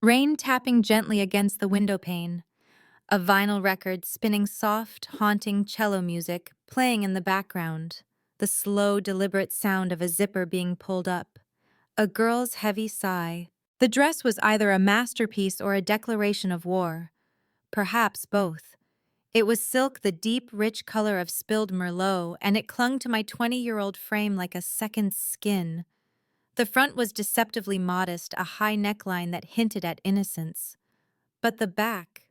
Rain tapping gently against the window pane, a vinyl record spinning soft, haunting cello music playing in the background, the slow, deliberate sound of a zipper being pulled up, a girl's heavy sigh. The dress was either a masterpiece or a declaration of war, perhaps both. It was silk, the deep, rich color of spilled Merlot, and it clung to my 20-year-old frame like a second skin. The front was deceptively modest, a high neckline that hinted at innocence. But the back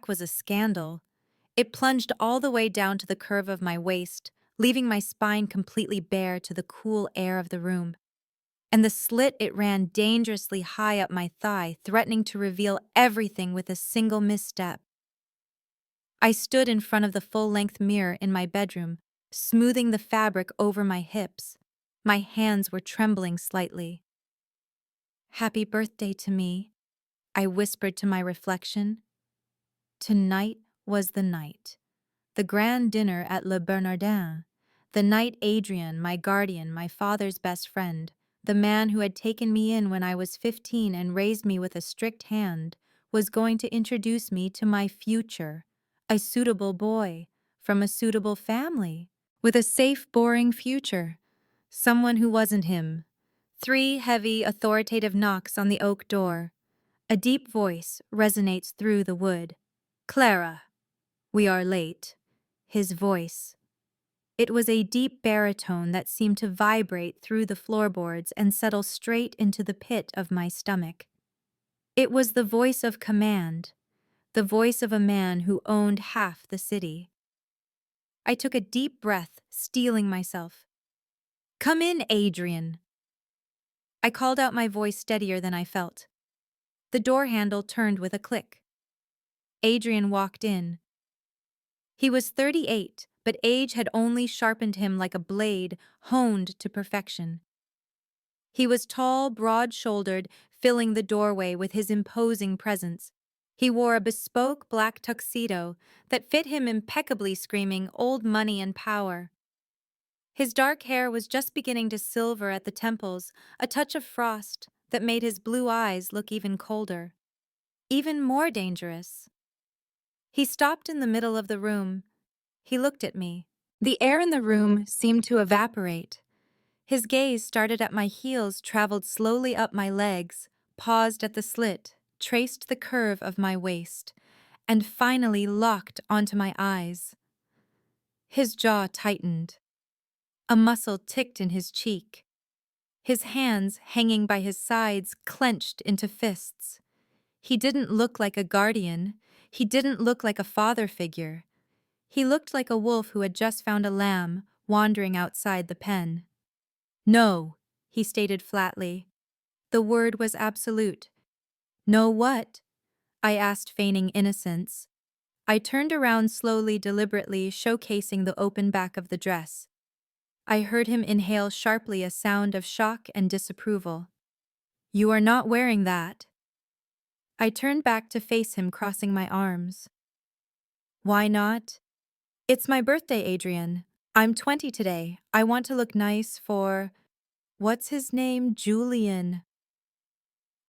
was a scandal. It plunged all the way down to the curve of my waist, leaving my spine completely bare to the cool air of the room. And the slit it ran dangerously high up my thigh, threatening to reveal everything with a single misstep. I stood in front of the full-length mirror in my bedroom, smoothing the fabric over my hips. My hands were trembling slightly. "Happy birthday to me," I whispered to my reflection. Tonight was the night. The grand dinner at Le Bernardin. The night Adrian, my guardian, my father's best friend, the man who had taken me in when I was 15 and raised me with a strict hand, was going to introduce me to my future, a suitable boy, from a suitable family, with a safe, boring future. Someone who wasn't him. 3 heavy, authoritative knocks on the oak door. A deep voice resonates through the wood. "Clara, we are late." His voice. It was a deep baritone that seemed to vibrate through the floorboards and settle straight into the pit of my stomach. It was the voice of command, the voice of a man who owned half the city. I took a deep breath, steeling myself. "Come in, Adrian." I called out, my voice steadier than I felt. The door handle turned with a click. Adrian walked in. He was 38, but age had only sharpened him like a blade, honed to perfection. He was tall, broad-shouldered, filling the doorway with his imposing presence. He wore a bespoke black tuxedo that fit him impeccably, screaming old money and power. His dark hair was just beginning to silver at the temples, a touch of frost that made his blue eyes look even colder, even more dangerous. He stopped in the middle of the room. He looked at me. The air in the room seemed to evaporate. His gaze started at my heels, traveled slowly up my legs, paused at the slit, traced the curve of my waist, and finally locked onto my eyes. His jaw tightened. A muscle ticked in his cheek. His hands, hanging by his sides, clenched into fists. He didn't look like a guardian. He didn't look like a father figure. He looked like a wolf who had just found a lamb, wandering outside the pen. "No," he stated flatly. The word was absolute. "No what?" I asked, feigning innocence. I turned around slowly, deliberately, showcasing the open back of the dress. I heard him inhale sharply, a sound of shock and disapproval. "You are not wearing that." I turned back to face him, crossing my arms. "Why not?" "It's my birthday, Adrian. I'm 20 today. I want to look nice for... what's his name? Julian."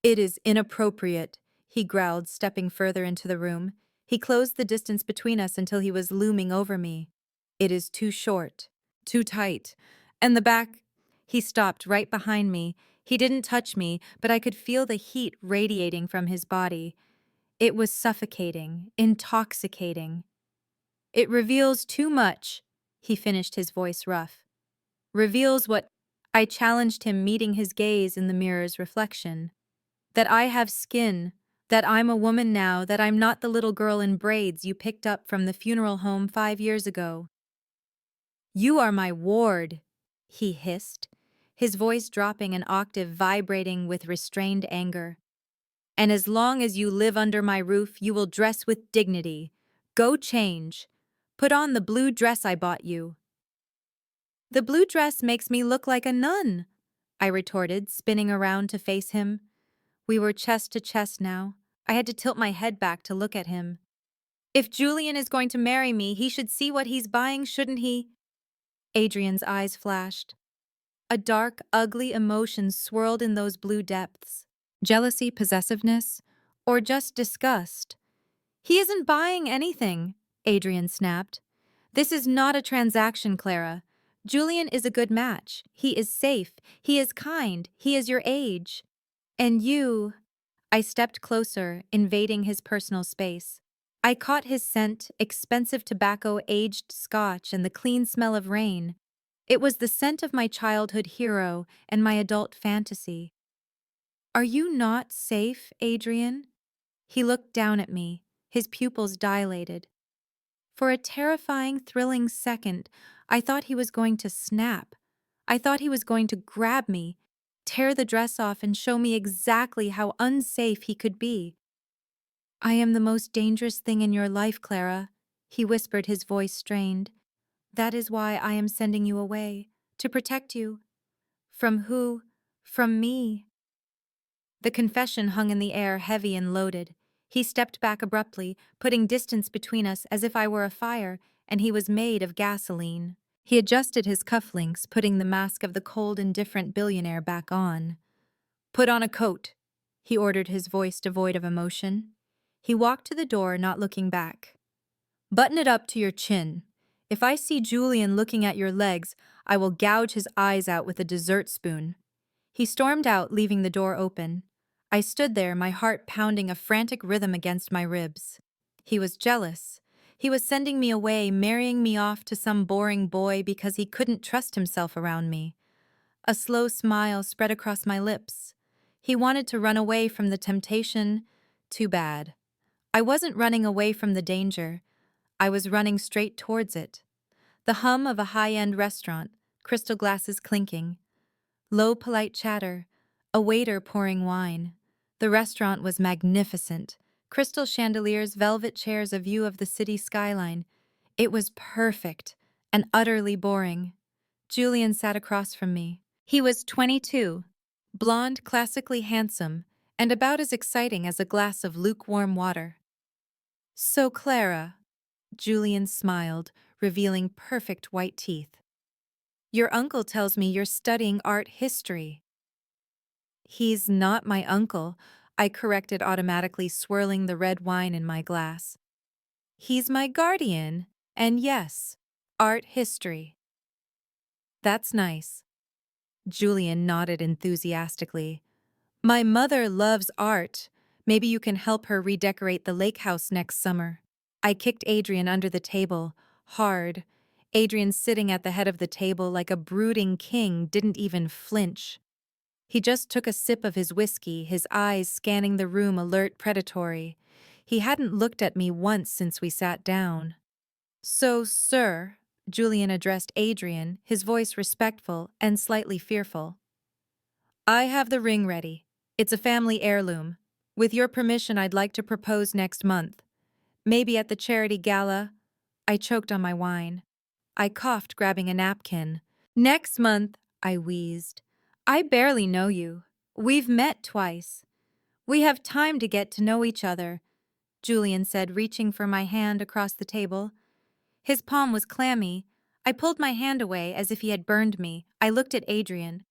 "It is inappropriate," he growled, stepping further into the room. He closed the distance between us until he was looming over me. "It is too short, too tight. And the back..." He stopped right behind me. He didn't touch me, but I could feel the heat radiating from his body. It was suffocating, intoxicating. "It reveals too much," he finished, his voice rough. "Reveals what..." I challenged him, meeting his gaze in the mirror's reflection. "That I have skin, that I'm a woman now, that I'm not the little girl in braids you picked up from the funeral home 5 years ago." "You are my ward," he hissed, his voice dropping an octave, vibrating with restrained anger. "And as long as you live under my roof, you will dress with dignity. Go change. Put on the blue dress I bought you." "The blue dress makes me look like a nun," I retorted, spinning around to face him. We were chest to chest now. I had to tilt my head back to look at him. "If Julian is going to marry me, he should see what he's buying, shouldn't he?" Adrian's eyes flashed. A dark, ugly emotion swirled in those blue depths. Jealousy, possessiveness, or just disgust? He isn't buying anything, Adrian snapped. This is not a transaction, Clara. Julian is a good match. He is safe. He is kind. He is your age. And you... I stepped closer, invading his personal space. I caught his scent, expensive tobacco, aged scotch, and the clean smell of rain. It was the scent of my childhood hero and my adult fantasy. Are you not safe, Adrian? He looked down at me, his pupils dilated. For a terrifying, thrilling second, I thought he was going to snap. I thought he was going to grab me, tear the dress off, and show me exactly how unsafe he could be. I am the most dangerous thing in your life, Clara, he whispered, his voice strained. That is why I am sending you away, to protect you. From who? From me. The confession hung in the air, heavy and loaded. He stepped back abruptly, putting distance between us as if I were a fire, and he was made of gasoline. He adjusted his cufflinks, putting the mask of the cold, indifferent billionaire back on. Put on a coat, he ordered, his voice devoid of emotion. He walked to the door, not looking back. Button it up to your chin. If I see Julian looking at your legs, I will gouge his eyes out with a dessert spoon. He stormed out, leaving the door open. I stood there, my heart pounding a frantic rhythm against my ribs. He was jealous. He was sending me away, marrying me off to some boring boy because he couldn't trust himself around me. A slow smile spread across my lips. He wanted to run away from the temptation. Too bad. I wasn't running away from the danger. I was running straight towards it. The hum of a high-end restaurant, crystal glasses clinking. Low, polite chatter, a waiter pouring wine. The restaurant was magnificent. Crystal chandeliers, velvet chairs, a view of the city skyline. It was perfect and utterly boring. Julian sat across from me. He was 22, blonde, classically handsome, and about as exciting as a glass of lukewarm water. So, Clara, Julian smiled, revealing perfect white teeth. Your uncle tells me you're studying art history. He's not my uncle, I corrected automatically, swirling the red wine in my glass. He's my guardian, and yes, art history. That's nice. Julian nodded enthusiastically. My mother loves art. Maybe you can help her redecorate the lake house next summer. I kicked Adrian under the table, hard. Adrian, sitting at the head of the table like a brooding king, didn't even flinch. He just took a sip of his whiskey, his eyes scanning the room, alert, predatory. He hadn't looked at me once since we sat down. So, sir, Julian addressed Adrian, his voice respectful and slightly fearful. I have the ring ready. It's a family heirloom. With your permission, I'd like to propose next month. Maybe at the charity gala. I choked on my wine. I coughed, grabbing a napkin. Next month, I wheezed. I barely know you. We've met twice. We have time to get to know each other, Julian said, reaching for my hand across the table. His palm was clammy. I pulled my hand away as if he had burned me. I looked at Adrian.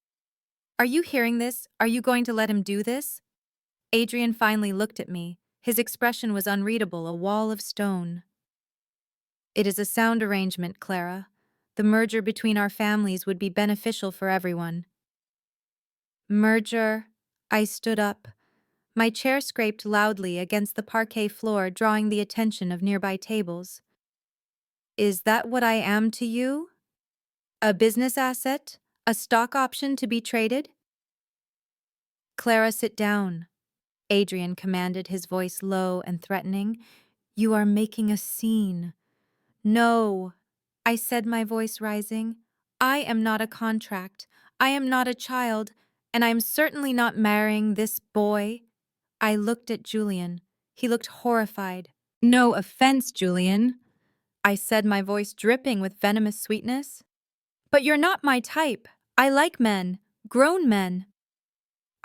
Are you hearing this? Are you going to let him do this? Adrian finally looked at me. His expression was unreadable, a wall of stone. It is a sound arrangement, Clara. The merger between our families would be beneficial for everyone. Merger. I stood up. My chair scraped loudly against the parquet floor, drawing the attention of nearby tables. Is that what I am to you? A business asset? A stock option to be traded? Clara, sit down, Adrian commanded, his voice low and threatening. You are making a scene. No, I said, my voice rising. I am not a contract. I am not a child, and I am certainly not marrying this boy. I looked at Julian. He looked horrified. No offense, Julian, I said, my voice dripping with venomous sweetness. But you're not my type. I like men, grown men.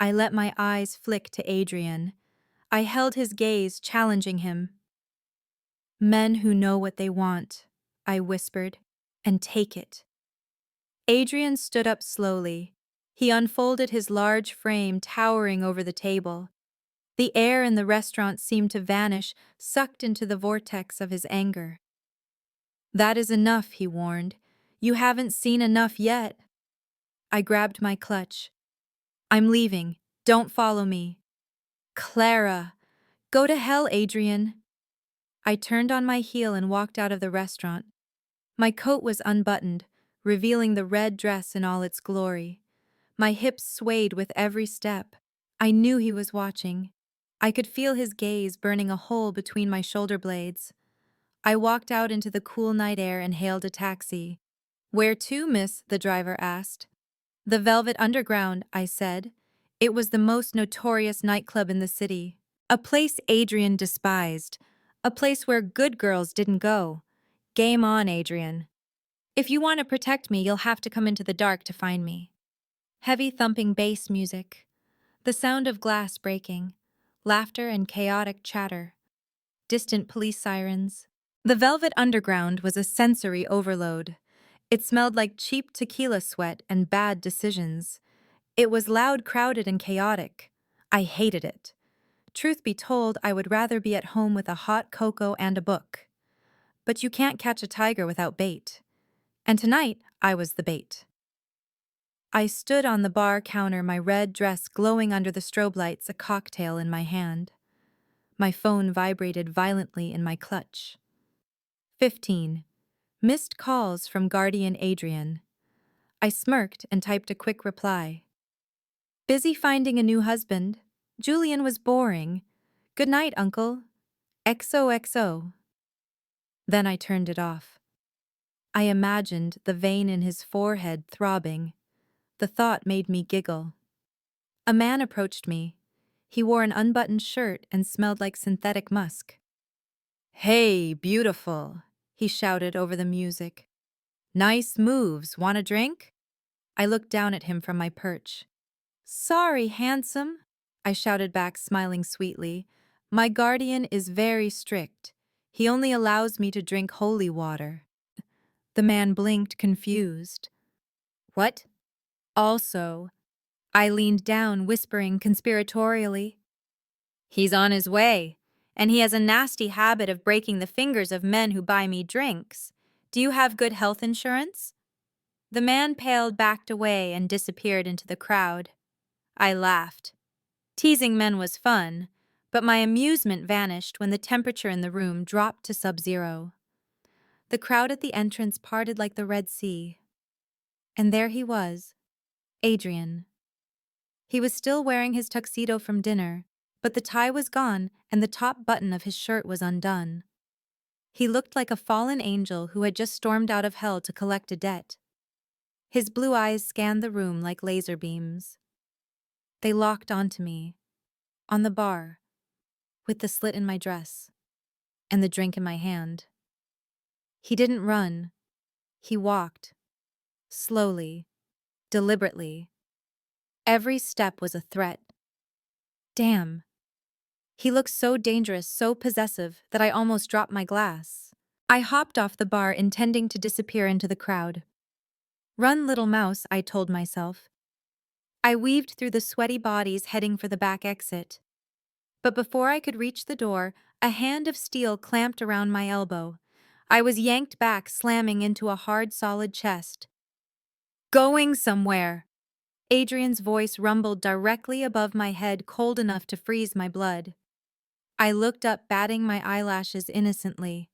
I let my eyes flick to Adrian. I held his gaze, challenging him. Men who know what they want, I whispered, and take it. Adrian stood up slowly. He unfolded his large frame, towering over the table. The air in the restaurant seemed to vanish, sucked into the vortex of his anger. "That is enough," he warned. "You haven't seen enough yet." I grabbed my clutch. "I'm leaving. Don't follow me." "Clara!" "Go to hell, Adrian." I turned on my heel and walked out of the restaurant. My coat was unbuttoned, revealing the red dress in all its glory. My hips swayed with every step. I knew he was watching. I could feel his gaze burning a hole between my shoulder blades. I walked out into the cool night air and hailed a taxi. "Where to, miss?" the driver asked. "The Velvet Underground," I said. It was the most notorious nightclub in the city. A place Adrian despised. A place where good girls didn't go. Game on, Adrian. "If you want to protect me, you'll have to come into the dark to find me." Heavy thumping bass music. The sound of glass breaking. Laughter and chaotic chatter. Distant police sirens. The Velvet Underground was a sensory overload. It smelled like cheap tequila sweat and bad decisions. It was loud, crowded, and chaotic. I hated it. Truth be told, I would rather be at home with a hot cocoa and a book. But you can't catch a tiger without bait. And tonight, I was the bait. I stood on the bar counter, my red dress glowing under the strobe lights, a cocktail in my hand. My phone vibrated violently in my clutch. 15. Missed calls from guardian Adrian. I smirked and typed a quick reply. "Busy finding a new husband. Julian was boring. Good night, uncle. XOXO." Then I turned it off. I imagined the vein in his forehead throbbing. The thought made me giggle. A man approached me. He wore an unbuttoned shirt and smelled like synthetic musk. "Hey, beautiful," he shouted over the music. "Nice moves. Want a drink?" I looked down at him from my perch. "Sorry, handsome," I shouted back, smiling sweetly. "My guardian is very strict. He only allows me to drink holy water." The man blinked, confused. "What?" "Also," I leaned down, whispering conspiratorially, "he's on his way, and he has a nasty habit of breaking the fingers of men who buy me drinks. Do you have good health insurance?" The man paled, backed away, and disappeared into the crowd. I laughed. Teasing men was fun, but my amusement vanished when the temperature in the room dropped to sub-zero. The crowd at the entrance parted like the Red Sea. And there he was, Adrian. He was still wearing his tuxedo from dinner, but the tie was gone and the top button of his shirt was undone. He looked like a fallen angel who had just stormed out of hell to collect a debt. His blue eyes scanned the room like laser beams. They locked onto me, on the bar, with the slit in my dress, and the drink in my hand. He didn't run. He walked. Slowly, deliberately. Every step was a threat. Damn. He looked so dangerous, so possessive, that I almost dropped my glass. I hopped off the bar, intending to disappear into the crowd. "Run, little mouse," I told myself. I weaved through the sweaty bodies, heading for the back exit. But before I could reach the door, a hand of steel clamped around my elbow. I was yanked back, slamming into a hard, solid chest. "Going somewhere!" Adrian's voice rumbled directly above my head, cold enough to freeze my blood. I looked up, batting my eyelashes innocently.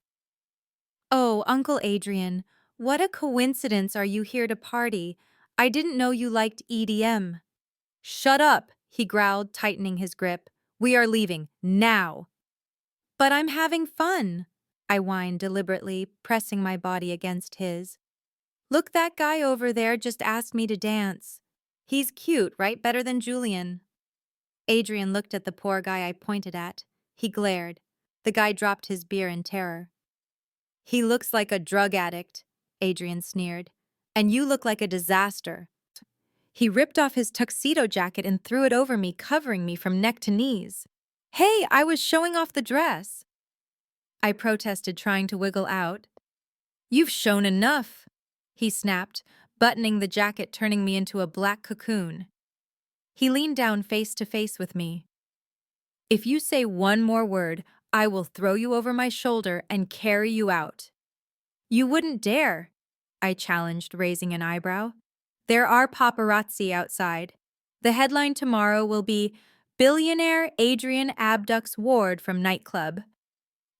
"Oh, Uncle Adrian, what a coincidence. Are you here to party? I didn't know you liked EDM. "Shut up," he growled, tightening his grip. "We are leaving, now." "But I'm having fun," I whined deliberately, pressing my body against his. "Look, that guy over there just asked me to dance. He's cute, right? Better than Julian." Adrian looked at the poor guy I pointed at. He glared. The guy dropped his beer in terror. "He looks like a drug addict," Adrian sneered. "And you look like a disaster." He ripped off his tuxedo jacket and threw it over me, covering me from neck to knees. "Hey, I was showing off the dress," I protested, trying to wiggle out. "You've shown enough," he snapped, buttoning the jacket, turning me into a black cocoon. He leaned down face to face with me. "If you say one more word, I will throw you over my shoulder and carry you out." "You wouldn't dare," I challenged, raising an eyebrow. "There are paparazzi outside. The headline tomorrow will be, 'Billionaire Adrian abducts ward from nightclub.'"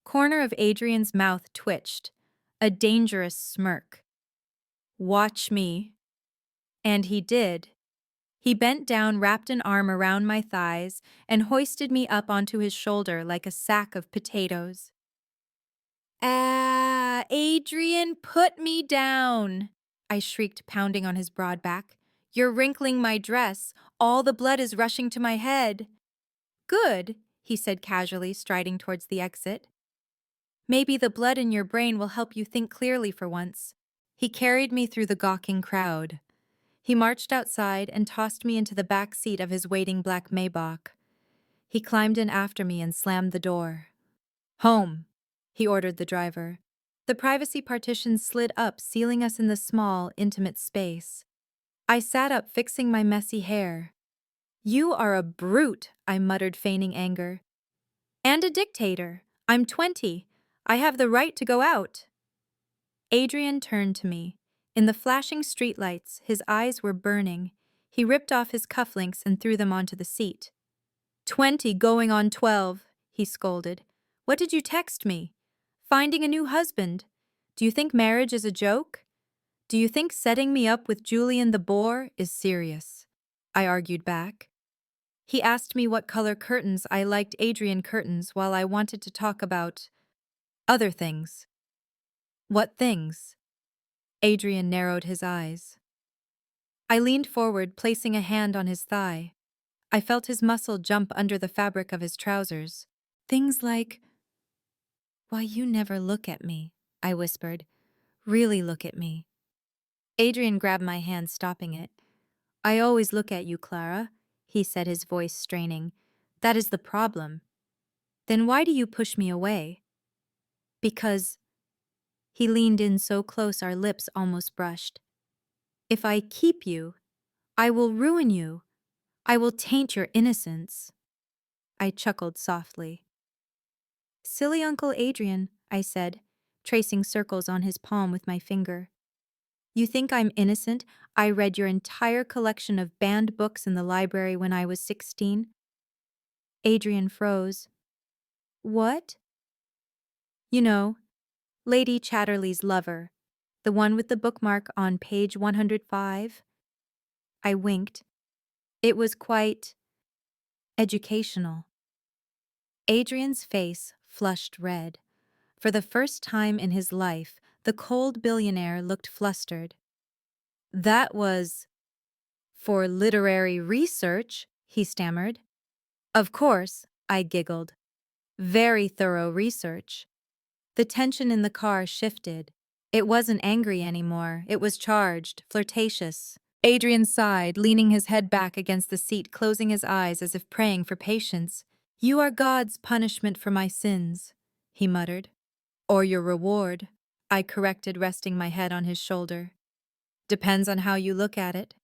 Corner of Adrian's mouth twitched, a dangerous smirk. "Watch me." And he did. He bent down, wrapped an arm around my thighs, and hoisted me up onto his shoulder like a sack of potatoes. "Ah, Adrian, put me down!" I shrieked, pounding on his broad back. "You're wrinkling my dress. All the blood is rushing to my head." "Good," he said casually, striding towards the exit. "Maybe the blood in your brain will help you think clearly for once." He carried me through the gawking crowd. He marched outside and tossed me into the back seat of his waiting black Maybach. He climbed in after me and slammed the door. "Home," he ordered the driver. The privacy partition slid up, sealing us in the small, intimate space. I sat up, fixing my messy hair. "You are a brute," I muttered, feigning anger. "And a dictator. I'm 20. I have the right to go out." Adrian turned to me. In the flashing streetlights, his eyes were burning. He ripped off his cufflinks and threw them onto the seat. 20 going on 12, he scolded. "What did you text me? Finding a new husband. Do you think marriage is a joke? Do you think setting me up with Julian the boar is serious?" I argued back. He asked me what color curtains I liked. Adrian curtains, while I wanted to talk about other things. "What things?" Adrian narrowed his eyes. I leaned forward, placing a hand on his thigh. I felt his muscle jump under the fabric of his trousers. "Things like, why you never look at me," I whispered. "Really look at me." Adrian grabbed my hand, stopping it. "I always look at you, Clara," he said, his voice straining. "That is the problem." "Then why do you push me away?" "Because—" He leaned in so close our lips almost brushed. "If I keep you, I will ruin you. I will taint your innocence." I chuckled softly. "Silly Uncle Adrian," I said, tracing circles on his palm with my finger. "You think I'm innocent? I read your entire collection of banned books in the library when I was 16. Adrian froze. "What?" "You know, Lady Chatterley's lover, the one with the bookmark on page 105. I winked. It was quite educational. Adrian's face flushed red. For the first time in his life, the cold billionaire looked flustered. "That was for literary research," he stammered. "Of course," I giggled. "Very thorough research." The tension in the car shifted. It wasn't angry anymore. It was charged, flirtatious. Adrian sighed, leaning his head back against the seat, closing his eyes as if praying for patience. "You are God's punishment for my sins," he muttered. "Or your reward," I corrected, resting my head on his shoulder. "Depends on how you look at it."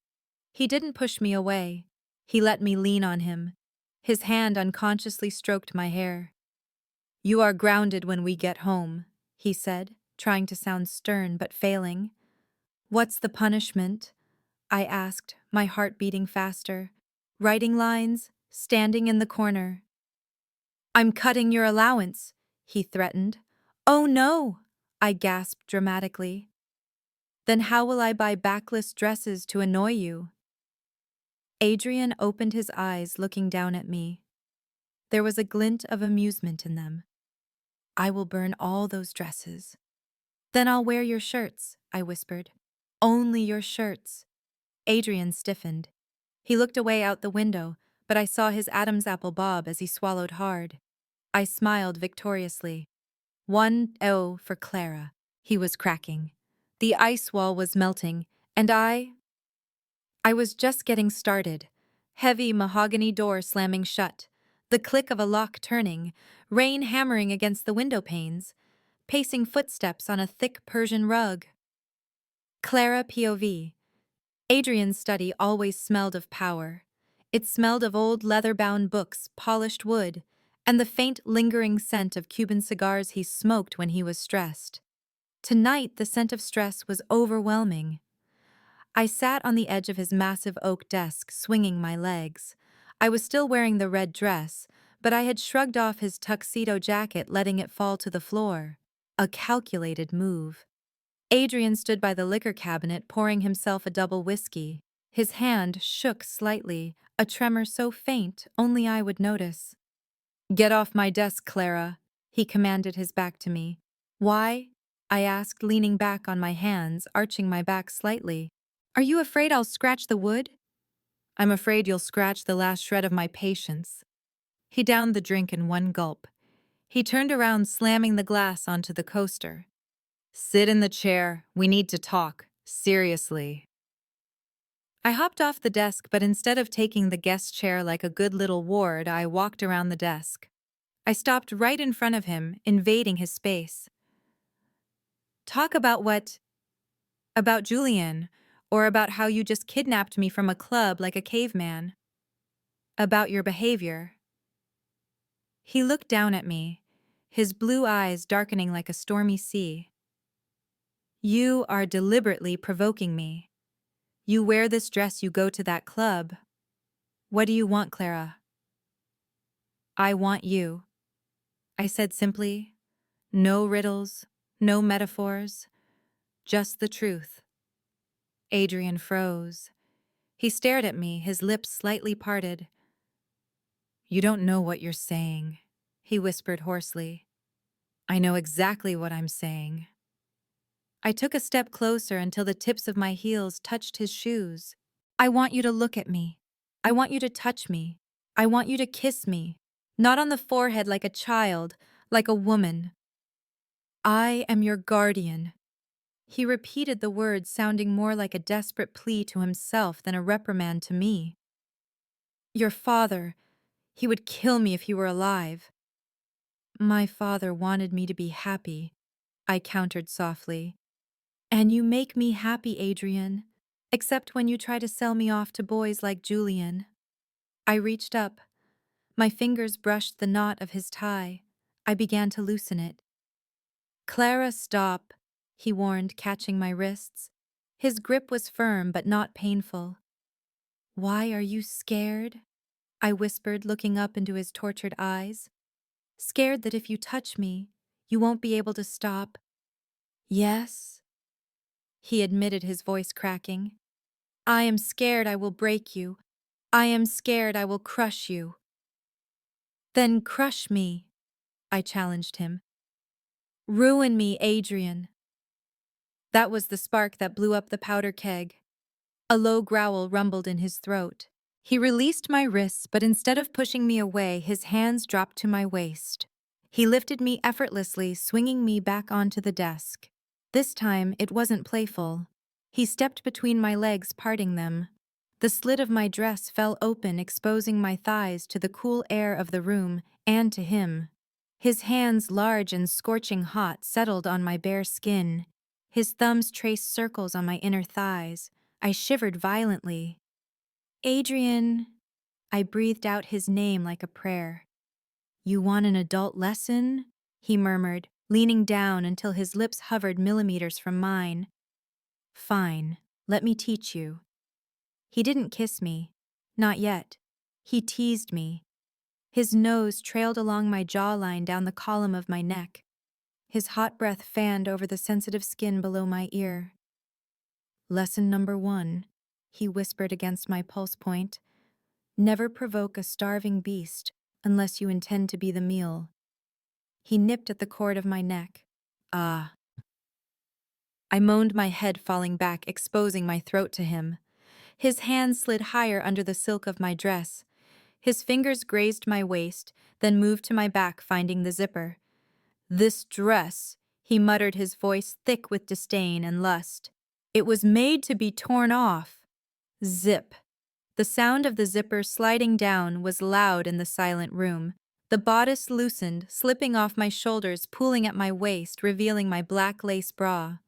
He didn't push me away. He let me lean on him. His hand unconsciously stroked my hair. "You are grounded when we get home," he said, trying to sound stern but failing. "What's the punishment?" I asked, my heart beating faster. "Writing lines, standing in the corner." "I'm cutting your allowance," he threatened. "Oh no!" I gasped dramatically. "Then how will I buy backless dresses to annoy you?" Adrian opened his eyes, looking down at me. There was a glint of amusement in them. "I will burn all those dresses." "Then I'll wear your shirts," I whispered. "Only your shirts." Adrian stiffened. He looked away out the window, but I saw his Adam's apple bob as he swallowed hard. I smiled victoriously. 1-0 for Clara. He was cracking. The ice wall was melting, and I was just getting started. Heavy mahogany door slamming shut, the click of a lock turning, rain hammering against the window panes, pacing footsteps on a thick Persian rug. Clara POV. Adrian's study always smelled of power. It smelled of old leather-bound books, polished wood, and the faint lingering scent of Cuban cigars he smoked when he was stressed. Tonight, the scent of stress was overwhelming. I sat on the edge of his massive oak desk, swinging my legs. I was still wearing the red dress, but I had shrugged off his tuxedo jacket, letting it fall to the floor. A calculated move. Adrian stood by the liquor cabinet, pouring himself a double whiskey. His hand shook slightly, a tremor so faint only I would notice. "Get off my desk, Clara," he commanded, his back to me. "Why?" I asked, leaning back on my hands, arching my back slightly. "Are you afraid I'll scratch the wood?" "I'm afraid you'll scratch the last shred of my patience." He downed the drink in one gulp. He turned around, slamming the glass onto the coaster. "Sit in the chair. We need to talk. Seriously." I hopped off the desk, but instead of taking the guest chair like a good little ward, I walked around the desk. I stopped right in front of him, invading his space. "Talk about what? About Julian, or about how you just kidnapped me from a club like a caveman? About your behavior." He looked down at me, his blue eyes darkening like a stormy sea. "You are deliberately provoking me. You wear this dress, you go to that club. What do you want, Clara?" "I want you," I said simply. No riddles, no metaphors, just the truth. Adrian froze. He stared at me, his lips slightly parted. "You don't know what you're saying," he whispered hoarsely. "I know exactly what I'm saying." I took a step closer until the tips of my heels touched his shoes. "I want you to look at me. I want you to touch me. I want you to kiss me. Not on the forehead like a child, like a woman. I am your guardian." He repeated the words, sounding more like a desperate plea to himself than a reprimand to me. "Your father, he would kill me if he were alive." "My father wanted me to be happy," I countered softly. "And you make me happy, Adrian, except when you try to sell me off to boys like Julian." I reached up. My fingers brushed the knot of his tie. I began to loosen it. "Clara, stop," he warned, catching my wrists. His grip was firm but not painful. "Why are you scared?" I whispered, looking up into his tortured eyes. "Scared that if you touch me, you won't be able to stop?" "Yes," he admitted, his voice cracking. "I am scared I will break you. I am scared I will crush you." "Then crush me," I challenged him. "Ruin me, Adrian." That was the spark that blew up the powder keg. A low growl rumbled in his throat. He released my wrists, but instead of pushing me away, his hands dropped to my waist. He lifted me effortlessly, swinging me back onto the desk. This time, it wasn't playful. He stepped between my legs, parting them. The slit of my dress fell open, exposing my thighs to the cool air of the room and to him. His hands, large and scorching hot, settled on my bare skin. His thumbs traced circles on my inner thighs. I shivered violently. "Adrian," I breathed out his name like a prayer. "You want an adult lesson?" he murmured, leaning down until his lips hovered millimeters from mine. "Fine, let me teach you." He didn't kiss me. Not yet. He teased me. His nose trailed along my jawline down the column of my neck. His hot breath fanned over the sensitive skin below my ear. "Lesson number 1, he whispered against my pulse point. "Never provoke a starving beast unless you intend to be the meal." He nipped at the cord of my neck. "Ah." I moaned, my head falling back, exposing my throat to him. His hands slid higher under the silk of my dress. His fingers grazed my waist, then moved to my back, finding the zipper. "This dress," he muttered, his voice thick with disdain and lust. "It was made to be torn off." Zip. The sound of the zipper sliding down was loud in the silent room. The bodice loosened, slipping off my shoulders, pooling at my waist, revealing my black lace bra.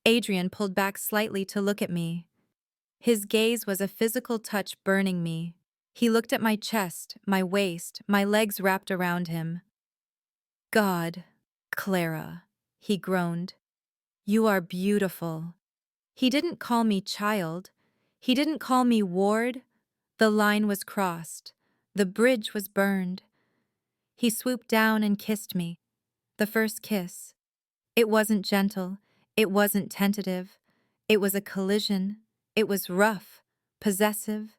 Adrian pulled back slightly to look at me. His gaze was a physical touch burning me. He looked at my chest, my waist, my legs wrapped around him. God, Clara, he groaned. You are beautiful. He didn't call me child. He didn't call me ward. The line was crossed. The bridge was burned. He swooped down and kissed me. The first kiss. It wasn't gentle. It wasn't tentative. It was a collision. It was rough, possessive.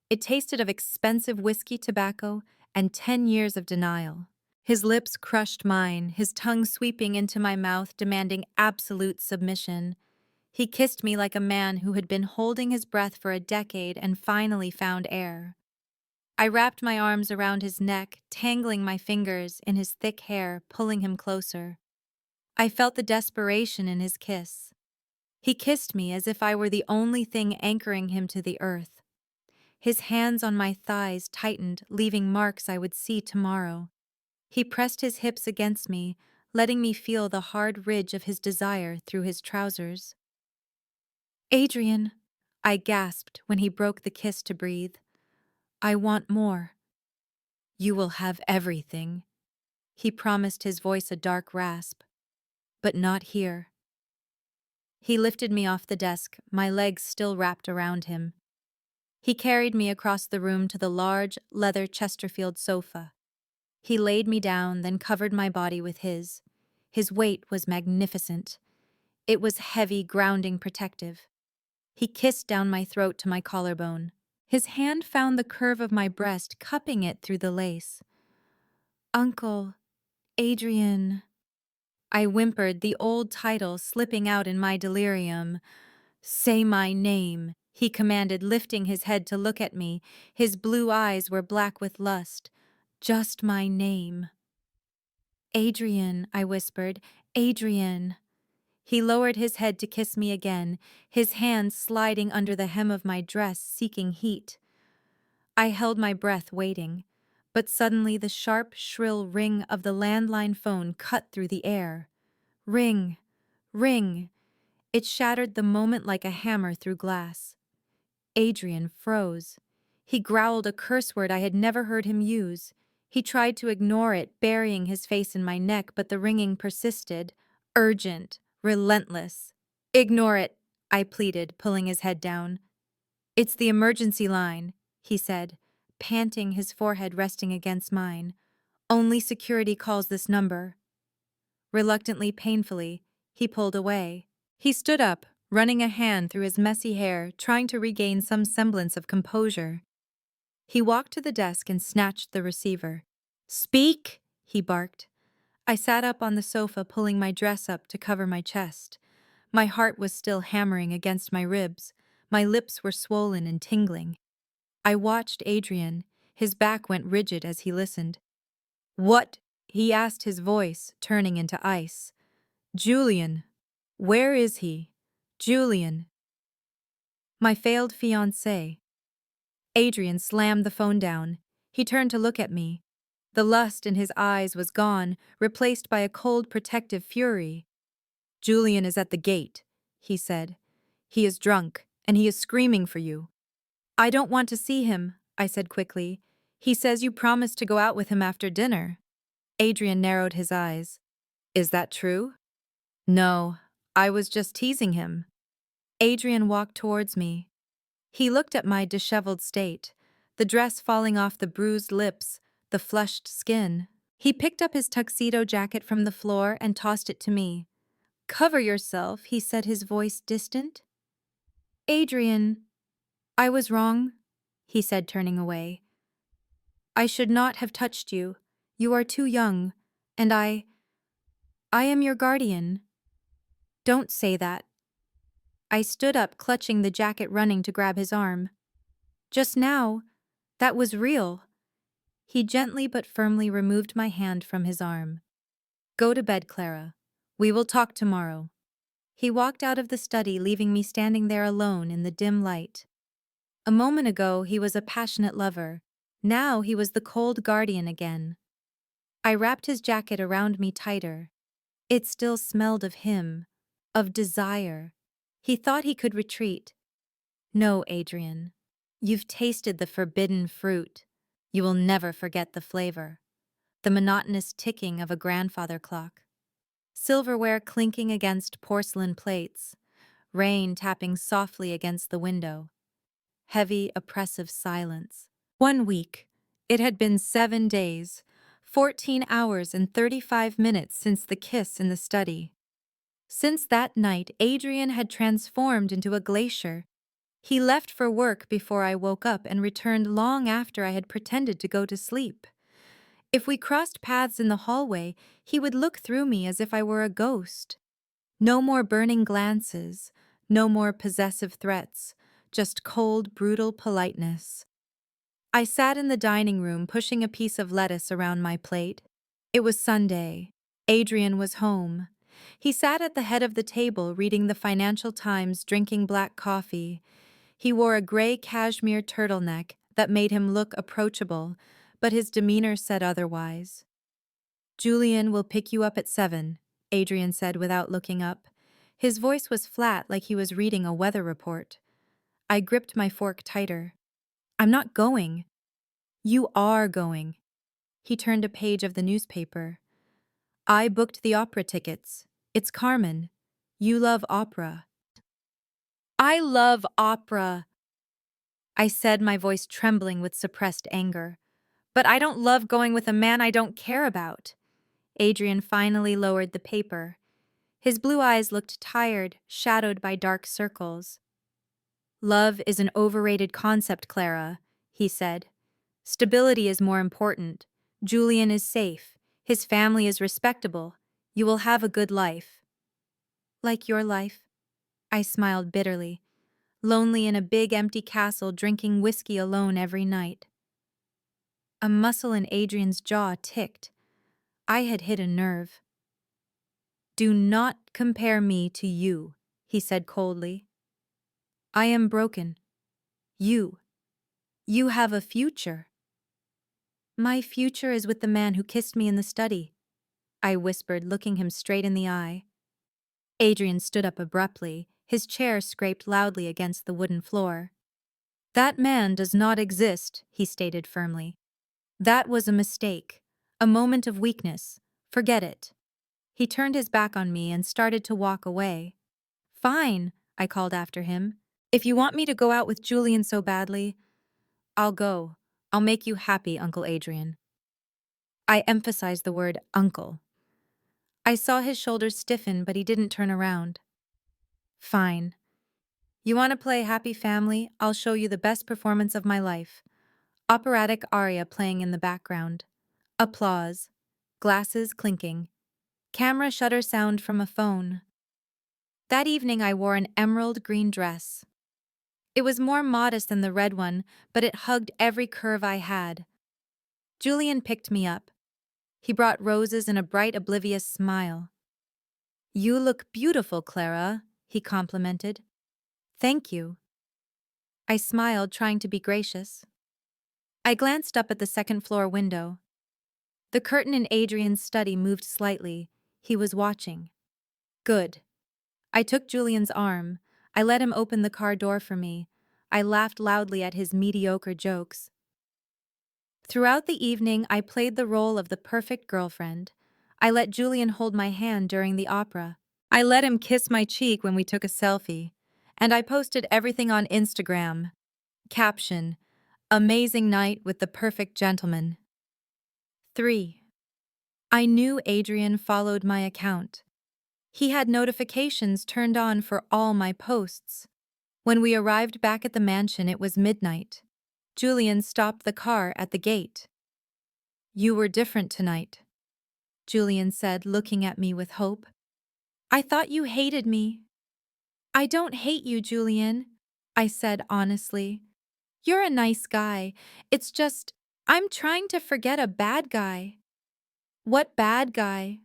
It tasted of expensive whiskey tobacco and 10 years of denial. His lips crushed mine, his tongue sweeping into my mouth, demanding absolute submission. He kissed me like a man who had been holding his breath for a decade and finally found air. I wrapped my arms around his neck, tangling my fingers in his thick hair, pulling him closer. I felt the desperation in his kiss. He kissed me as if I were the only thing anchoring him to the earth. His hands on my thighs tightened, leaving marks I would see tomorrow. He pressed his hips against me, letting me feel the hard ridge of his desire through his trousers. Adrian, I gasped when he broke the kiss to breathe. I want more. You will have everything. He promised, his voice a dark rasp. But not here. He lifted me off the desk, my legs still wrapped around him. He carried me across the room to the large, leather Chesterfield sofa. He laid me down, then covered my body with his. His weight was magnificent. It was heavy, grounding, protective. He kissed down my throat to my collarbone. His hand found the curve of my breast, cupping it through the lace. Uncle, Adrian. I whimpered, the old title slipping out in my delirium. Say my name, he commanded, lifting his head to look at me. His blue eyes were black with lust. Just my name. Adrian, I whispered. Adrian. He lowered his head to kiss me again, his hands sliding under the hem of my dress, seeking heat. I held my breath, waiting. But suddenly the sharp, shrill ring of the landline phone cut through the air. Ring, ring. It shattered the moment like a hammer through glass. Adrian froze. He growled a curse word I had never heard him use. He tried to ignore it, burying his face in my neck, but the ringing persisted. Urgent, relentless. Ignore it, I pleaded, pulling his head down. It's the emergency line, he said, panting, his forehead resting against mine. Only security calls this number. Reluctantly, painfully, he pulled away. He stood up, running a hand through his messy hair, trying to regain some semblance of composure. He walked to the desk and snatched the receiver. Speak, he barked. I sat up on the sofa, pulling my dress up to cover my chest. My heart was still hammering against my ribs. My lips were swollen and tingling. I watched Adrian. His back went rigid as he listened. What? He asked, his voice turning into ice. Julian. Where is he? Julian. My failed fiancé. Adrian slammed the phone down. He turned to look at me. The lust in his eyes was gone, replaced by a cold, protective fury. Julian is at the gate, he said. He is drunk, and he is screaming for you. I don't want to see him, I said quickly. He says you promised to go out with him after dinner. Adrian narrowed his eyes. Is that true? No, I was just teasing him. Adrian walked towards me. He looked at my disheveled state, the dress falling off the bruised lips, the flushed skin. He picked up his tuxedo jacket from the floor and tossed it to me. Cover yourself, he said, his voice distant. Adrian, I was wrong, he said, turning away. I should not have touched you. You are too young, and I am your guardian. Don't say that. I stood up, clutching the jacket, running to grab his arm. Just now, that was real. He gently but firmly removed my hand from his arm. Go to bed, Clara. We will talk tomorrow. He walked out of the study, leaving me standing there alone in the dim light. A moment ago, he was a passionate lover. Now he was the cold guardian again. I wrapped his jacket around me tighter. It still smelled of him, of desire. He thought he could retreat. No, Adrian. You've tasted the forbidden fruit. You will never forget the flavor. The monotonous ticking of a grandfather clock. Silverware clinking against porcelain plates. Rain tapping softly against the window. Heavy, oppressive silence. 1 week. It had been 7 days, 14 hours and 35 minutes since the kiss in the study. Since that night, Adrian had transformed into a glacier. He left for work before I woke up and returned long after I had pretended to go to sleep. If we crossed paths in the hallway, he would look through me as if I were a ghost. No more burning glances, no more possessive threats, just cold, brutal politeness. I sat in the dining room pushing a piece of lettuce around my plate. It was Sunday. Adrian was home. He sat at the head of the table reading the Financial Times, drinking black coffee. He wore a gray cashmere turtleneck that made him look approachable, but his demeanor said otherwise. "Julian will pick you up at 7, Adrian said without looking up. His voice was flat, like he was reading a weather report. I gripped my fork tighter. "I'm not going." "You are going." He turned a page of the newspaper. "I booked the opera tickets. It's Carmen. You love opera." "I love opera," I said, my voice trembling with suppressed anger. "But I don't love going with a man I don't care about." Adrian finally lowered the paper. His blue eyes looked tired, shadowed by dark circles. "Love is an overrated concept, Clara," he said. "Stability is more important. Julian is safe. His family is respectable. You will have a good life." "Like your life?" I smiled bitterly, lonely in a big empty castle drinking whiskey alone every night. A muscle in Adrian's jaw ticked. I had hit a nerve. "Do not compare me to you," he said coldly. "I am broken. You have a future." "My future is with the man who kissed me in the study," I whispered, looking him straight in the eye. Adrian stood up abruptly, his chair scraped loudly against the wooden floor. "That man does not exist," he stated firmly. "That was a mistake, a moment of weakness. Forget it." He turned his back on me and started to walk away. "Fine," I called after him. "If you want me to go out with Julian so badly, I'll go. I'll make you happy, Uncle Adrian." I emphasized the word uncle. I saw his shoulders stiffen, but he didn't turn around. "Fine. You want to play Happy Family? I'll show you the best performance of my life." Operatic aria playing in the background. Applause. Glasses clinking. Camera shutter sound from a phone. That evening I wore an emerald green dress. It was more modest than the red one, but it hugged every curve I had. Julian picked me up. He brought roses and a bright, oblivious smile. "You look beautiful, Clara," he complimented. "Thank you." I smiled, trying to be gracious. I glanced up at the second-floor window. The curtain in Adrian's study moved slightly. He was watching. Good. I took Julian's arm. I let him open the car door for me. I laughed loudly at his mediocre jokes. Throughout the evening, I played the role of the perfect girlfriend. I let Julian hold my hand during the opera. I let him kiss my cheek when we took a selfie. And I posted everything on Instagram. Caption: "Amazing night with the perfect gentleman." 3. I knew Adrian followed my account. He had notifications turned on for all my posts. When we arrived back at the mansion, it was midnight. Julian stopped the car at the gate. "You were different tonight," Julian said, looking at me with hope. "I thought you hated me." "I don't hate you, Julian," I said honestly. "You're a nice guy. It's just, I'm trying to forget a bad guy." "What bad guy?"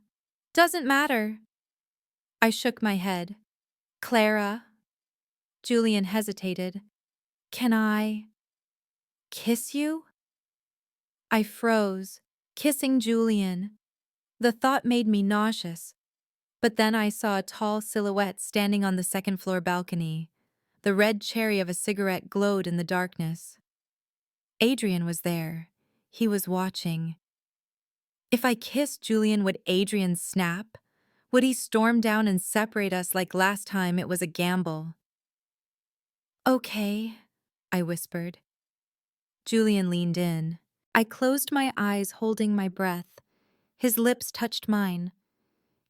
"Doesn't matter." I shook my head. "Clara." Julian hesitated. "Can I kiss you?" I froze. Kissing Julian. The thought made me nauseous. But then I saw a tall silhouette standing on the second-floor balcony. The red cherry of a cigarette glowed in the darkness. Adrian was there. He was watching. If I kissed Julian, would Adrian snap? Would he storm down and separate us like last time it was a gamble? "Okay," I whispered. Julian leaned in. I closed my eyes, holding my breath. His lips touched mine.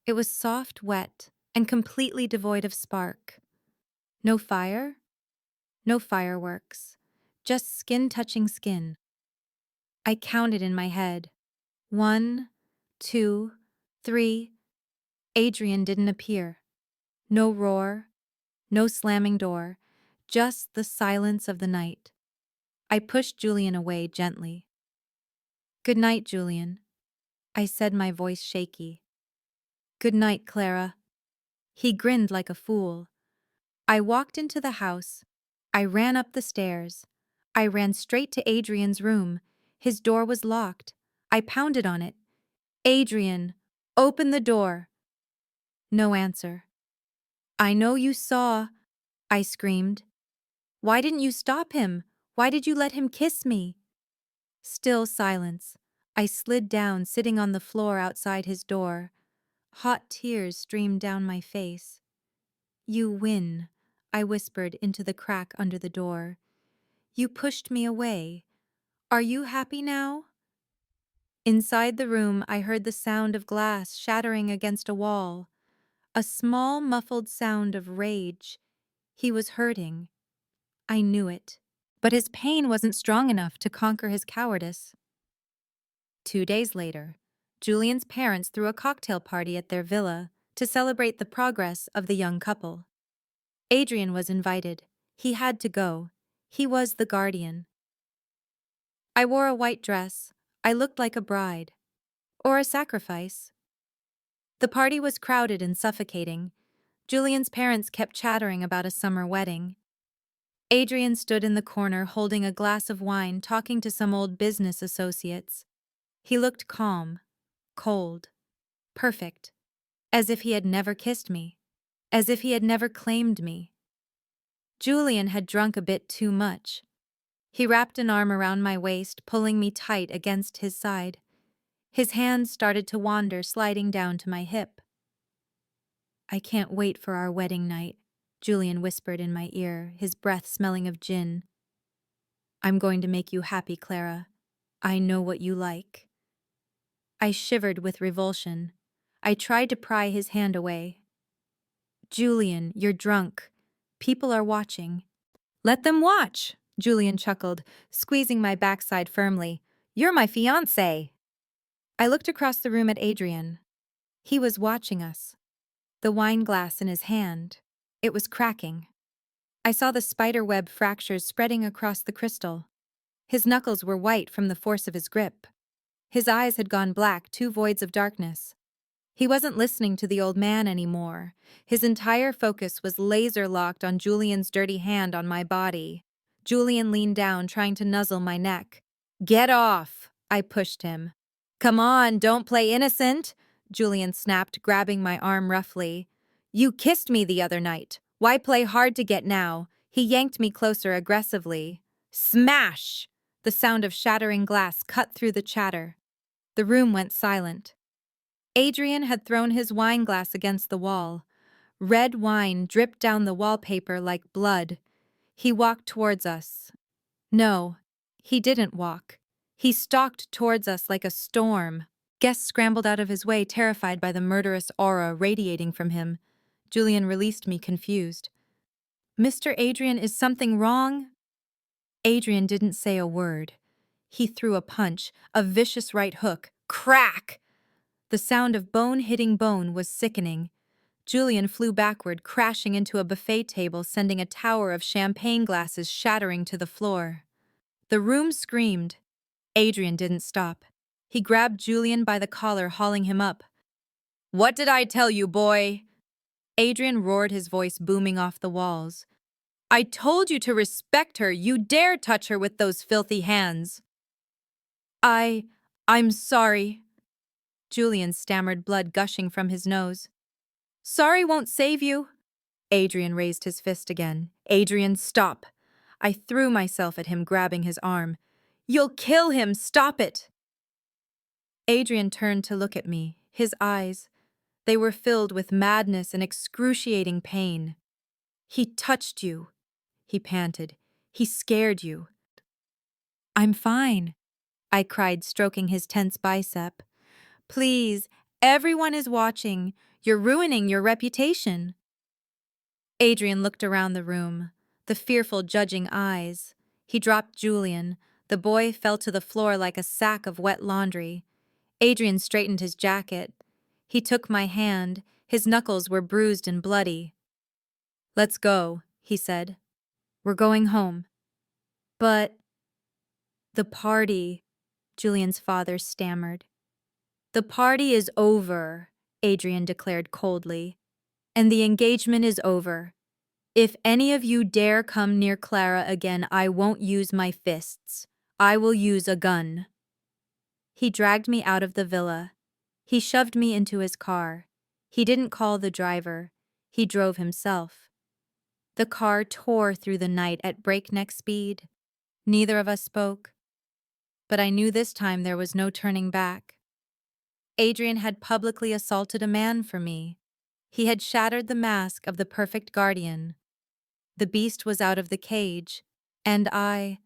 It was soft, wet, and completely devoid of spark. No fire? No fireworks. Just skin touching skin. I counted in my head. 1, 2, 3. Adrian didn't appear. No roar, no slamming door, just the silence of the night. I pushed Julian away gently. "Good night, Julian," I said, my voice shaky. "Good night, Clara." He grinned like a fool. I walked into the house. I ran up the stairs. I ran straight to Adrian's room. His door was locked. I pounded on it. "Adrian, open the door." No answer. "I know you saw," I screamed. "Why didn't you stop him? Why did you let him kiss me?" Still silence. I slid down, sitting on the floor outside his door. Hot tears streamed down my face. "You win," I whispered into the crack under the door. "You pushed me away. Are you happy now?" Inside the room, I heard the sound of glass shattering against a wall. A small, muffled sound of rage. He was hurting. I knew it. But his pain wasn't strong enough to conquer his cowardice. 2 days later, Julian's parents threw a cocktail party at their villa to celebrate the progress of the young couple. Adrian was invited. He had to go. He was the guardian. I wore a white dress. I looked like a bride. Or a sacrifice. The party was crowded and suffocating. Julian's parents kept chattering about a summer wedding. Adrian stood in the corner holding a glass of wine, talking to some old business associates. He looked calm, cold, perfect, as if he had never kissed me, as if he had never claimed me. Julian had drunk a bit too much. He wrapped an arm around my waist, pulling me tight against his side. His hands started to wander, sliding down to my hip. "I can't wait for our wedding night," Julian whispered in my ear, his breath smelling of gin. "I'm going to make you happy, Clara. I know what you like." I shivered with revulsion. I tried to pry his hand away. "Julian, you're drunk. People are watching." "Let them watch," Julian chuckled, squeezing my backside firmly. "You're my fiancé." I looked across the room at Adrian. He was watching us. The wine glass in his hand. It was cracking. I saw the spiderweb fractures spreading across the crystal. His knuckles were white from the force of his grip. His eyes had gone black, two voids of darkness. He wasn't listening to the old man anymore. His entire focus was laser-locked on Julian's dirty hand on my body. Julian leaned down, trying to nuzzle my neck. "Get off!" I pushed him. "Come on, don't play innocent!" Julian snapped, grabbing my arm roughly. "You kissed me the other night. Why play hard to get now?" He yanked me closer aggressively. Smash! The sound of shattering glass cut through the chatter. The room went silent. Adrian had thrown his wine glass against the wall. Red wine dripped down the wallpaper like blood. He walked towards us. No, he didn't walk. He stalked towards us like a storm. Guests scrambled out of his way, terrified by the murderous aura radiating from him. Julian released me, confused. "Mr. Adrian, is something wrong?" Adrian didn't say a word. He threw a punch, a vicious right hook. Crack! The sound of bone hitting bone was sickening. Julian flew backward, crashing into a buffet table, sending a tower of champagne glasses shattering to the floor. The room screamed. Adrian didn't stop. He grabbed Julian by the collar, hauling him up. "What did I tell you, boy?" Adrian roared, his voice booming off the walls. "I told you to respect her. You dare touch her with those filthy hands." I'm sorry." Julian stammered, blood gushing from his nose. "Sorry won't save you." Adrian raised his fist again. Adrian, stop! I threw myself at him, grabbing his arm. You'll kill him! Stop it! Adrian turned to look at me. His eyes, they were filled with madness and excruciating pain. He touched you, he panted. He scared you. I'm fine, I cried, stroking his tense bicep. Please, everyone is watching. You're ruining your reputation. Adrian looked around the room, the fearful, judging eyes. He dropped Julian. The boy fell to the floor like a sack of wet laundry. Adrian straightened his jacket. He took my hand. His knuckles were bruised and bloody. Let's go, he said. We're going home. But the party, Julian's father stammered. The party is over, Adrian declared coldly. And the engagement is over. If any of you dare come near Clara again, I won't use my fists. I will use a gun. He dragged me out of the villa. He shoved me into his car. He didn't call the driver. He drove himself. The car tore through the night at breakneck speed. Neither of us spoke. But I knew this time there was no turning back. Adrian had publicly assaulted a man for me. He had shattered the mask of the perfect guardian. The beast was out of the cage, and I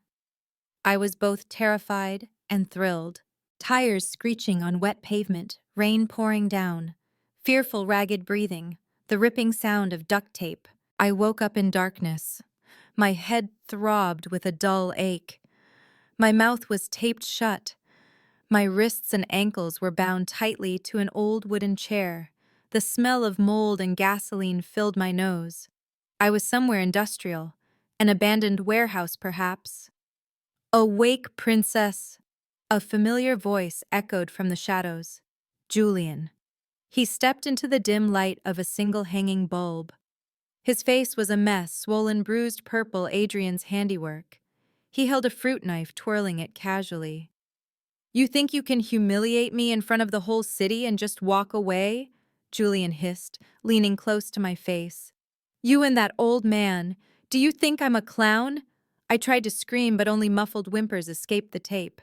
was both terrified and thrilled. Tires screeching on wet pavement, rain pouring down, fearful ragged breathing, the ripping sound of duct tape. I woke up in darkness. My head throbbed with a dull ache. My mouth was taped shut. My wrists and ankles were bound tightly to an old wooden chair. The smell of mold and gasoline filled my nose. I was somewhere industrial, an abandoned warehouse perhaps. Awake, princess! A familiar voice echoed from the shadows. Julian. He stepped into the dim light of a single hanging bulb. His face was a mess, swollen, bruised purple, Adrian's handiwork. He held a fruit knife, twirling it casually. You think you can humiliate me in front of the whole city and just walk away? Julian hissed, leaning close to my face. You and that old man. Do you think I'm a clown? I tried to scream, but only muffled whimpers escaped the tape.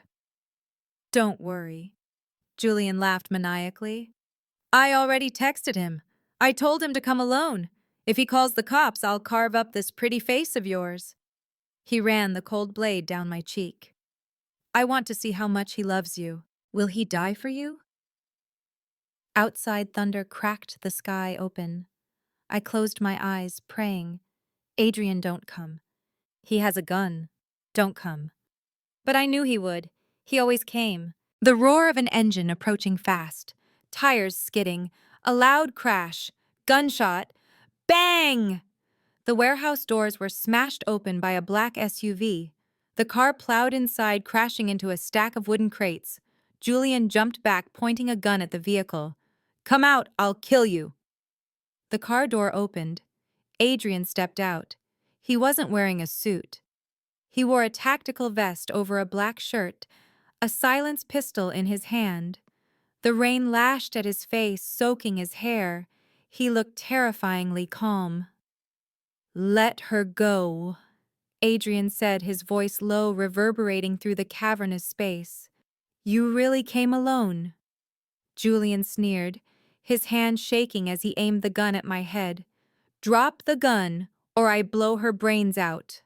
Don't worry. Julian laughed maniacally. I already texted him. I told him to come alone. If he calls the cops, I'll carve up this pretty face of yours. He ran the cold blade down my cheek. I want to see how much he loves you. Will he die for you? Outside, thunder cracked the sky open. I closed my eyes, praying. Adrian, don't come. He has a gun. Don't come. But I knew he would. He always came. The roar of an engine approaching fast. Tires skidding. A loud crash. Gunshot. Bang! The warehouse doors were smashed open by a black SUV. The car plowed inside, crashing into a stack of wooden crates. Julian jumped back, pointing a gun at the vehicle. Come out, I'll kill you. The car door opened. Adrian stepped out. He wasn't wearing a suit. He wore a tactical vest over a black shirt, a silenced pistol in his hand. The rain lashed at his face, soaking his hair. He looked terrifyingly calm. Let her go, Adrian said, his voice low, reverberating through the cavernous space. You really came alone? Julian sneered, his hand shaking as he aimed the gun at my head. Drop the gun, or I blow her brains out.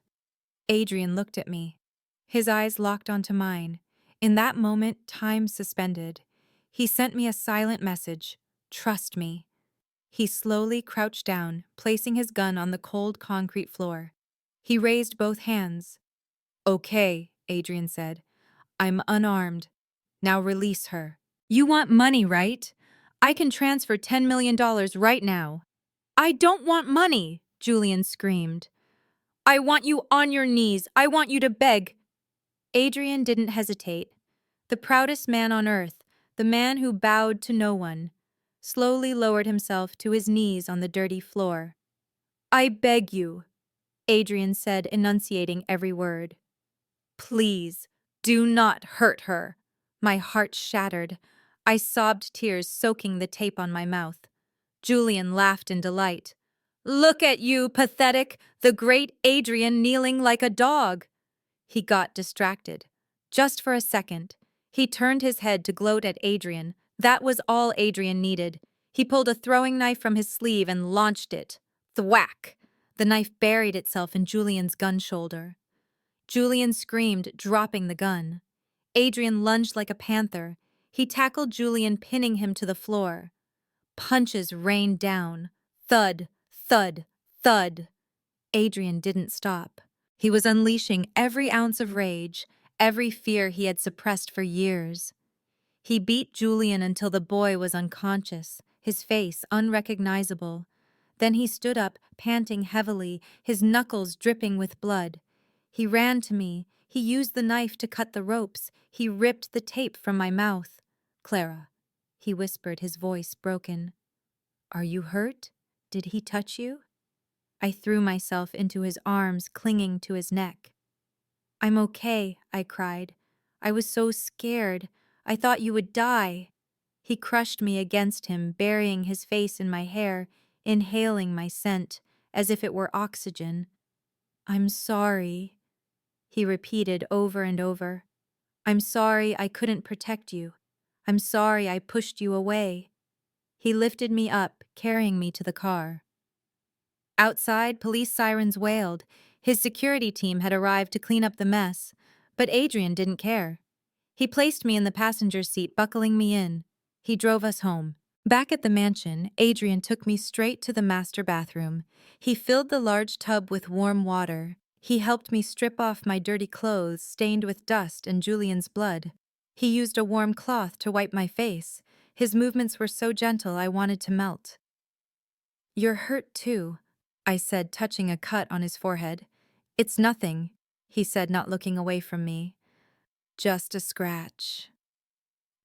Adrian looked at me. His eyes locked onto mine. In that moment, time suspended. He sent me a silent message. Trust me. He slowly crouched down, placing his gun on the cold concrete floor. He raised both hands. Okay, Adrian said. I'm unarmed. Now release her. You want money, right? I can transfer $10 million right now. I don't want money, Julian screamed. I want you on your knees. I want you to beg. Adrian didn't hesitate. The proudest man on earth, the man who bowed to no one, slowly lowered himself to his knees on the dirty floor. I beg you, Adrian said, enunciating every word. Please, do not hurt her. My heart shattered. I sobbed, tears soaking the tape on my mouth. Julian laughed in delight. Look at you, pathetic, the great Adrian kneeling like a dog. He got distracted. Just for a second. He turned his head to gloat at Adrian. That was all Adrian needed. He pulled a throwing knife from his sleeve and launched it. Thwack! The knife buried itself in Julian's gun shoulder. Julian screamed, dropping the gun. Adrian lunged like a panther. He tackled Julian, pinning him to the floor. Punches rained down. Thud, thud, thud. Adrian didn't stop. He was unleashing every ounce of rage, every fear he had suppressed for years. He beat Julian until the boy was unconscious, his face unrecognizable. Then he stood up, panting heavily, his knuckles dripping with blood. He ran to me. He used the knife to cut the ropes. He ripped the tape from my mouth. Clara, he whispered, his voice broken. Are you hurt? Did he touch you? I threw myself into his arms, clinging to his neck. I'm okay, I cried. I was so scared. I thought you would die. He crushed me against him, burying his face in my hair, inhaling my scent, as if it were oxygen. I'm sorry, he repeated over and over. I'm sorry I couldn't protect you. I'm sorry I pushed you away. He lifted me up, carrying me to the car. Outside, police sirens wailed. His security team had arrived to clean up the mess, but Adrian didn't care. He placed me in the passenger seat, buckling me in. He drove us home. Back at the mansion, Adrian took me straight to the master bathroom. He filled the large tub with warm water. He helped me strip off my dirty clothes, stained with dust and Julian's blood. He used a warm cloth to wipe my face. His movements were so gentle I wanted to melt. You're hurt too, I said, touching a cut on his forehead. It's nothing, he said, not looking away from me. Just a scratch.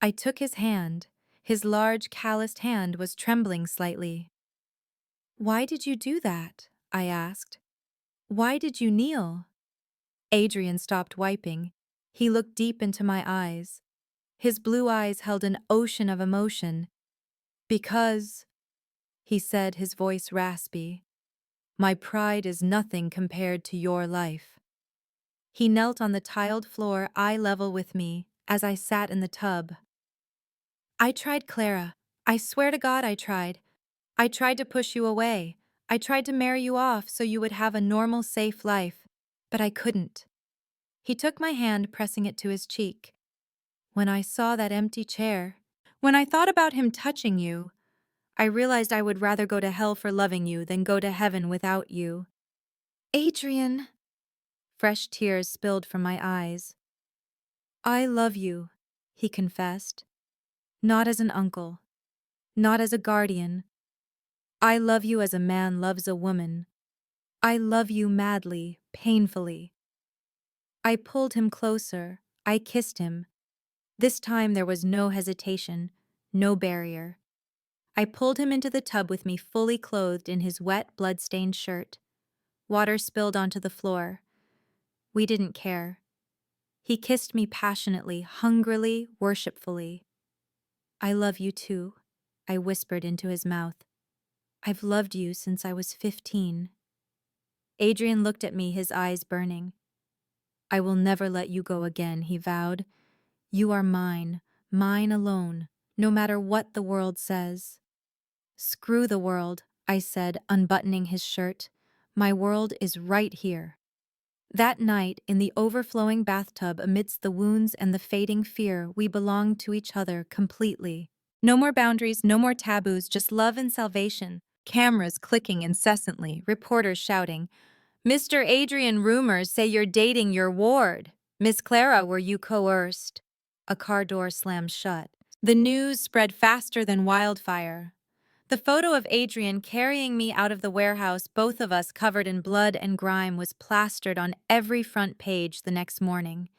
I took his hand. His large, calloused hand was trembling slightly. Why did you do that? I asked. Why did you kneel? Adrian stopped wiping. He looked deep into my eyes. His blue eyes held an ocean of emotion. Because, he said, his voice raspy, my pride is nothing compared to your life. He knelt on the tiled floor, eye level with me, as I sat in the tub. I tried, Clara. I swear to God I tried. I tried to push you away. I tried to marry you off so you would have a normal, safe life. But I couldn't. He took my hand, pressing it to his cheek. When I saw that empty chair, when I thought about him touching you, I realized I would rather go to hell for loving you than go to heaven without you. Adrian! Fresh tears spilled from my eyes. I love you, he confessed. Not as an uncle. Not as a guardian. I love you as a man loves a woman. I love you madly, painfully. I pulled him closer. I kissed him. This time there was no hesitation, no barrier. I pulled him into the tub with me, fully clothed in his wet, blood-stained shirt. Water spilled onto the floor. We didn't care. He kissed me passionately, hungrily, worshipfully. I love you too, I whispered into his mouth. I've loved you since I was 15. Adrian looked at me, his eyes burning. I will never let you go again, he vowed. You are mine, mine alone, no matter what the world says. Screw the world, I said, unbuttoning his shirt. My world is right here. That night, in the overflowing bathtub, amidst the wounds and the fading fear, we belonged to each other completely. No more boundaries, no more taboos, just love and salvation. Cameras clicking incessantly, reporters shouting, Mr. Adrian, rumors say you're dating your ward. Miss Clara, were you coerced? A car door slammed shut. The news spread faster than wildfire. The photo of Adrian carrying me out of the warehouse, both of us covered in blood and grime, was plastered on every front page the next morning.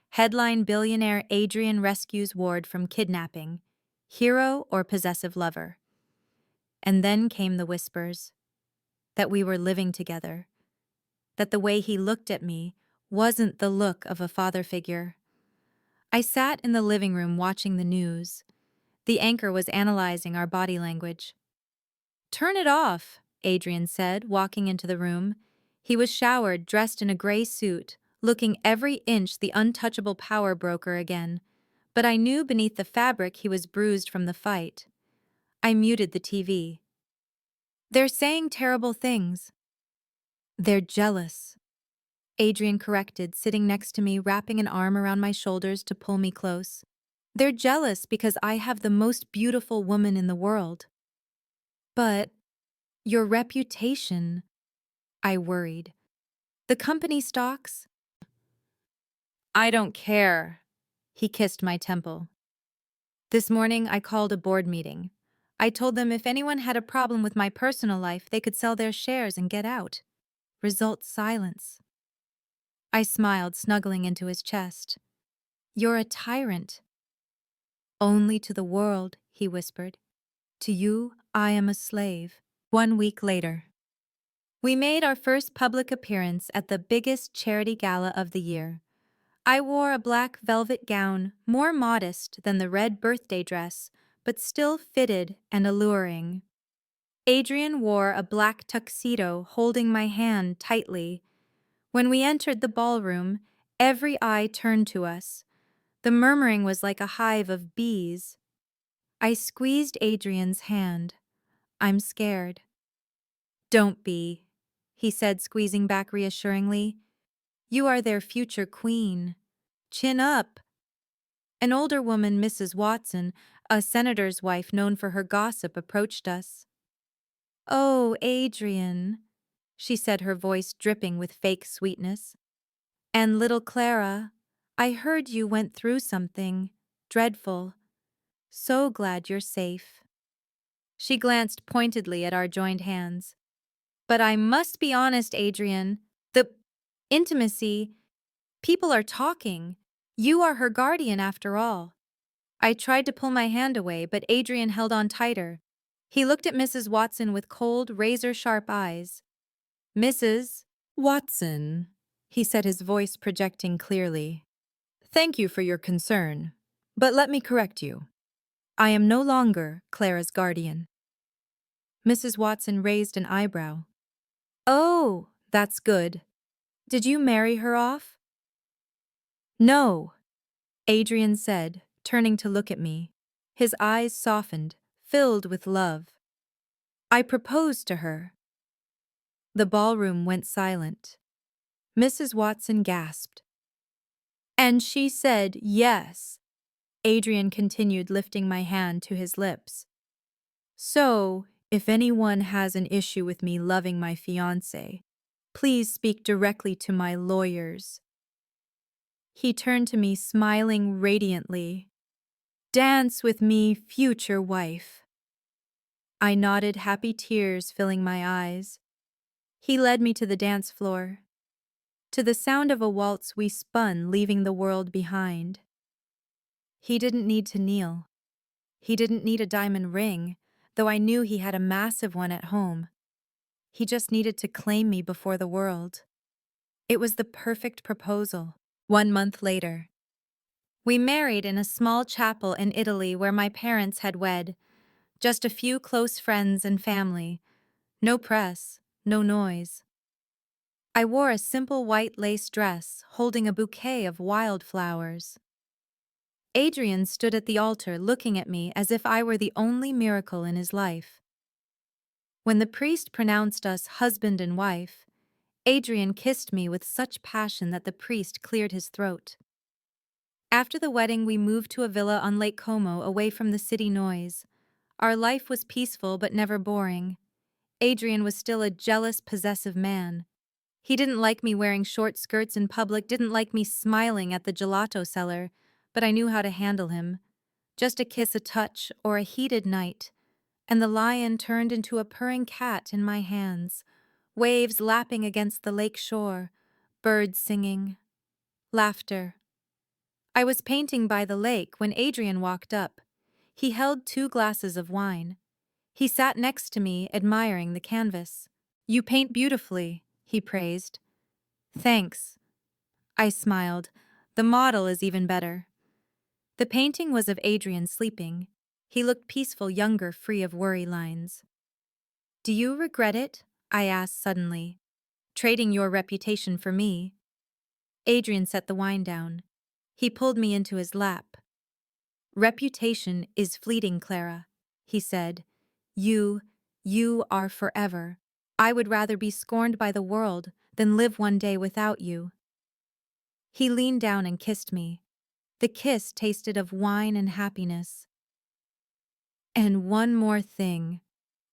Headline: Billionaire Adrian rescues ward from kidnapping. Hero or possessive lover? And then came the whispers. That we were living together. That the way he looked at me wasn't the look of a father figure. I sat in the living room watching the news. The anchor was analyzing our body language. Turn it off, Adrian said, walking into the room. He was showered, dressed in a gray suit, looking every inch the untouchable power broker again. But I knew beneath the fabric he was bruised from the fight. I muted the TV. They're saying terrible things. They're jealous. Adrian corrected, sitting next to me, wrapping an arm around my shoulders to pull me close. They're jealous because I have the most beautiful woman in the world. But your reputation, I worried. The company stocks? I don't care. He kissed my temple. This morning, I called a board meeting. I told them if anyone had a problem with my personal life, they could sell their shares and get out. Result silence. I smiled, snuggling into his chest. You're a tyrant. Only to the world, he whispered. To you, I am a slave. 1 week later. We made our first public appearance at the biggest charity gala of the year. I wore a black velvet gown, more modest than the red birthday dress, but still fitted and alluring. Adrian wore a black tuxedo, holding my hand tightly. When we entered the ballroom, every eye turned to us. The murmuring was like a hive of bees. I squeezed Adrian's hand. I'm scared. Don't be, he said, squeezing back reassuringly. You are their future queen. Chin up. An older woman, Mrs. Watson, a senator's wife known for her gossip, approached us. Oh, Adrian, she said, her voice dripping with fake sweetness. And little Clara, I heard you went through something dreadful. So glad you're safe. She glanced pointedly at our joined hands. But I must be honest, Adrian. The intimacy, people are talking. You are her guardian after all. I tried to pull my hand away, but Adrian held on tighter. He looked at Mrs. Watson with cold, razor-sharp eyes. Mrs. Watson, he said, his voice projecting clearly. Thank you for your concern, but let me correct you. I am no longer Clara's guardian. Mrs. Watson raised an eyebrow. Oh, that's good. Did you marry her off? No, Adrian said, turning to look at me. His eyes softened, filled with love. I proposed to her. The ballroom went silent. Mrs. Watson gasped. And she said yes. Adrian continued, lifting my hand to his lips. So, if anyone has an issue with me loving my fiancé, please speak directly to my lawyers. He turned to me, smiling radiantly. Dance with me, future wife. I nodded, happy tears filling my eyes. He led me to the dance floor. To the sound of a waltz, we spun, leaving the world behind. He didn't need to kneel. He didn't need a diamond ring, though I knew he had a massive one at home. He just needed to claim me before the world. It was the perfect proposal. 1 month later. We married in a small chapel in Italy where my parents had wed. Just a few close friends and family. No press, no noise. I wore a simple white lace dress, holding a bouquet of wildflowers. Adrian stood at the altar looking at me as if I were the only miracle in his life. When the priest pronounced us husband and wife, Adrian kissed me with such passion that the priest cleared his throat. After the wedding, we moved to a villa on Lake Como, away from the city noise. Our life was peaceful but never boring. Adrian was still a jealous, possessive man. He didn't like me wearing short skirts in public, didn't like me smiling at the gelato seller, but I knew how to handle him. Just a kiss, a touch, or a heated night, and the lion turned into a purring cat in my hands, waves lapping against the lake shore, birds singing, laughter. I was painting by the lake when Adrian walked up. He held 2 glasses of wine. He sat next to me, admiring the canvas. You paint beautifully, he praised. Thanks. I smiled. The model is even better. The painting was of Adrian sleeping. He looked peaceful, younger, free of worry lines. Do you regret it? I asked suddenly. Trading your reputation for me? Adrian set the wine down. He pulled me into his lap. Reputation is fleeting, Clara, he said. You are forever. I would rather be scorned by the world than live one day without you. He leaned down and kissed me. The kiss tasted of wine and happiness. And one more thing,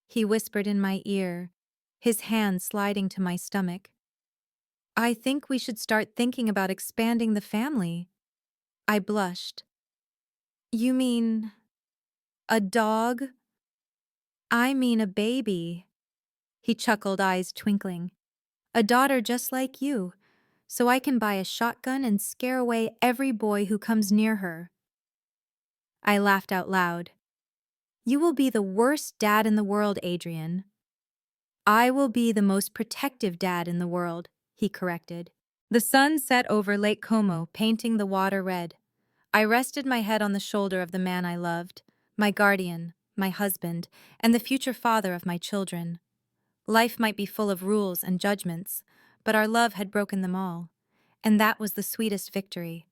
he whispered in my ear, his hand sliding to my stomach. I think we should start thinking about expanding the family. I blushed. You mean a dog? I mean a baby. He chuckled, eyes twinkling. A daughter just like you, so I can buy a shotgun and scare away every boy who comes near her. I laughed out loud. You will be the worst dad in the world, Adrian. I will be the most protective dad in the world, he corrected. The sun set over Lake Como, painting the water red. I rested my head on the shoulder of the man I loved, my guardian, my husband, and the future father of my children. Life might be full of rules and judgments, but our love had broken them all, and that was the sweetest victory.